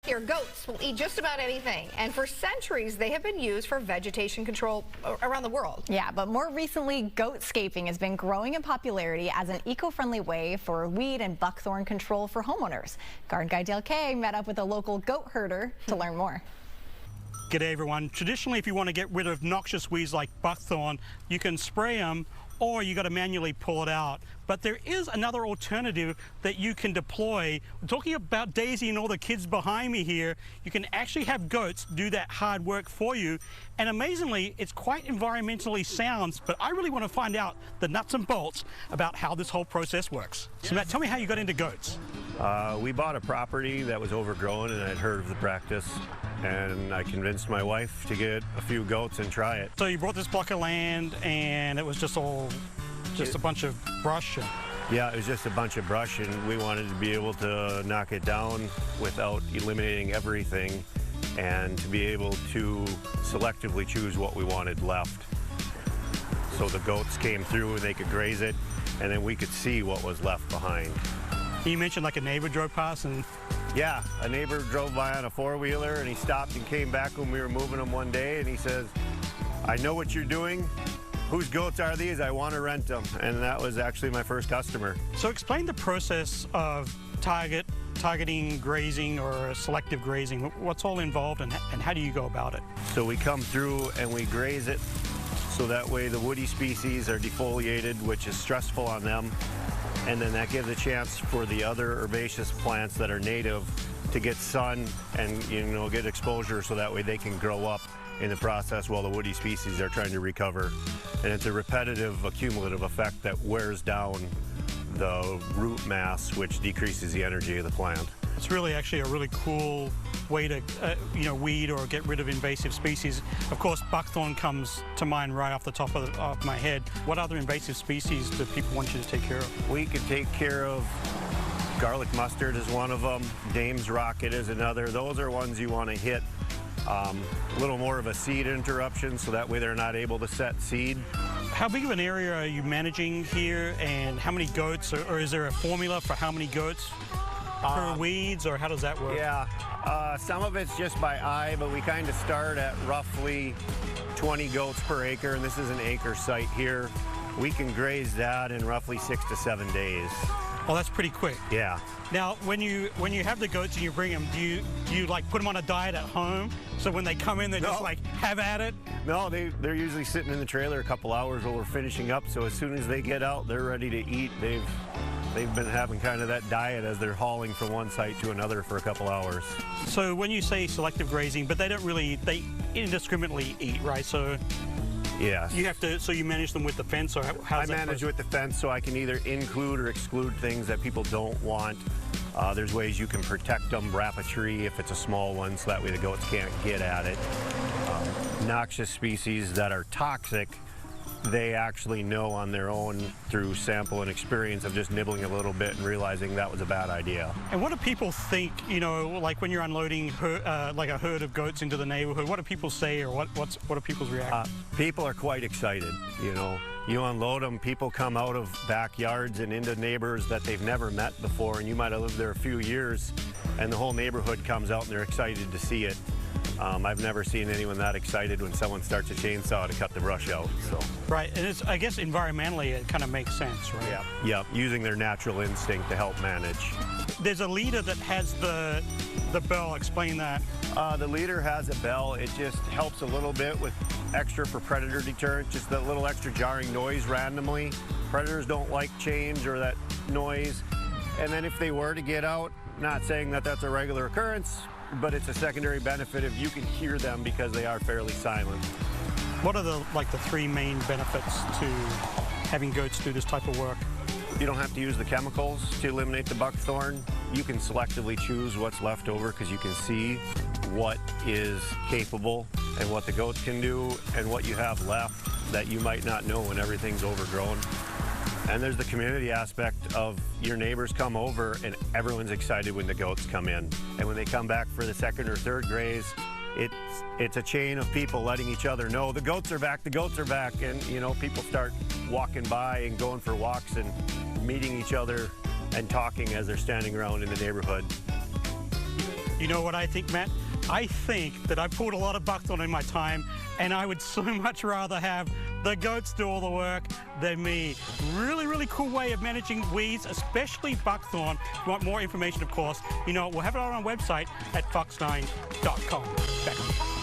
Here, goats will eat just about anything, and for centuries they have been used for vegetation control around the world. Yeah, but more recently, goatscaping has been growing in popularity as an eco-friendly way for weed and buckthorn control for homeowners. Garden Guy Dale Kay met up with a local goat herder to learn more. G'day everyone. Traditionally, if you want to get rid of noxious weeds like buckthorn, you can spray them or you got to manually pull it out. But there is another alternative that you can deploy. We're talking about Daisy and all the kids behind me here. You can actually have goats do that hard work for you. And amazingly, it's quite environmentally sound, but I really want to find out the nuts and bolts about how this whole process works. So Matt, tell me how you got into goats. We bought a property that was overgrown and I'd heard of the practice, and I convinced my wife to get a few goats and try it. So you bought this block of land and it was just a bunch of brush? Yeah, it was just a bunch of brush, and we wanted to be able to knock it down without eliminating everything and to be able to selectively choose what we wanted left. So the goats came through and they could graze it, and then we could see what was left behind. You mentioned like a neighbor drove past and... Yeah, a neighbor drove by on a four-wheeler and he stopped and came back when we were moving them one day, and he says, "I know what you're doing. Whose goats are these? I want to rent them." And that was actually my first customer. So explain the process of targeting grazing or selective grazing. What's all involved and how do you go about it? So we come through and we graze it so that way the woody species are defoliated, which is stressful on them. And then that gives a chance for the other herbaceous plants that are native to get sun and, get exposure, so that way they can grow up in the process while the woody species are trying to recover. And it's a repetitive, accumulative effect that wears down the root mass, which decreases the energy of the plant. It's really actually a really cool way to, weed or get rid of invasive species. Of course, buckthorn comes to mind right off the top of my head. What other invasive species do people want you to take care of? We could take care of garlic mustard is one of them. Dame's rocket is another. Those are ones you want to hit. A little more of a seed interruption, so that way they're not able to set seed. How big of an area are you managing here, and how many goats, or is there a formula for how many goats per weeds, or how does that work? Yeah, some of it's just by eye, but we kind of start at roughly 20 goats per acre, and this is an acre site here. We can graze that in roughly 6 to 7 days. Oh, that's pretty quick. Yeah. Now, when you have the goats and you bring them, do you like put them on a diet at home? So when they come in, they just like have at it? No, they're usually sitting in the trailer a couple hours while we're finishing up. So as soon as they get out, they're ready to eat. They've been having kind of that diet as they're hauling from one site to another for a couple hours. So when you say selective grazing, but they indiscriminately eat, right? So yes. So you manage them with the fence, or how does that manage with the fence, so I can either include or exclude things that people don't want. There's ways you can protect them, wrap a tree if it's a small one, so that way the goats can't get at it. Noxious species that are toxic, they actually know on their own through sample and experience of just nibbling a little bit and realizing that was a bad idea. And what do people think, like when you're unloading like a herd of goats into the neighborhood, what do people say, or what are people's reactions? People are quite excited, You unload them, people come out of backyards and into neighbors that they've never met before, and you might have lived there a few years, and the whole neighborhood comes out and they're excited to see it. I've never seen anyone that excited when someone starts a chainsaw to cut the brush out. So. Right, and I guess environmentally it kind of makes sense, right? Yeah, using their natural instinct to help manage. There's a leader that has the bell. Explain that. The leader has a bell. It just helps a little bit with extra for predator deterrent, just that little extra jarring noise randomly. Predators don't like change or that noise. And then if they were to get out, not saying that that's a regular occurrence, but it's a secondary benefit if you can hear them because they are fairly silent. What are the three main benefits to having goats do this type of work? You don't have to use the chemicals to eliminate the buckthorn. You can selectively choose what's left over because you can see what is capable and what the goats can do and what you have left that you might not know when everything's overgrown. And there's the community aspect of your neighbors come over and everyone's excited when the goats come in. And when they come back for the second or third graze, it's a chain of people letting each other know the goats are back, and people start walking by and going for walks and meeting each other and talking as they're standing around in the neighborhood. You know what I think, Matt? I think that I've pulled a lot of buckthorn in my time, and I would so much rather have the goats do all the work than me. Really, really cool way of managing weeds, especially buckthorn. If you want more information, of course, you know, we'll have it on our website at fox9.com. Back to you.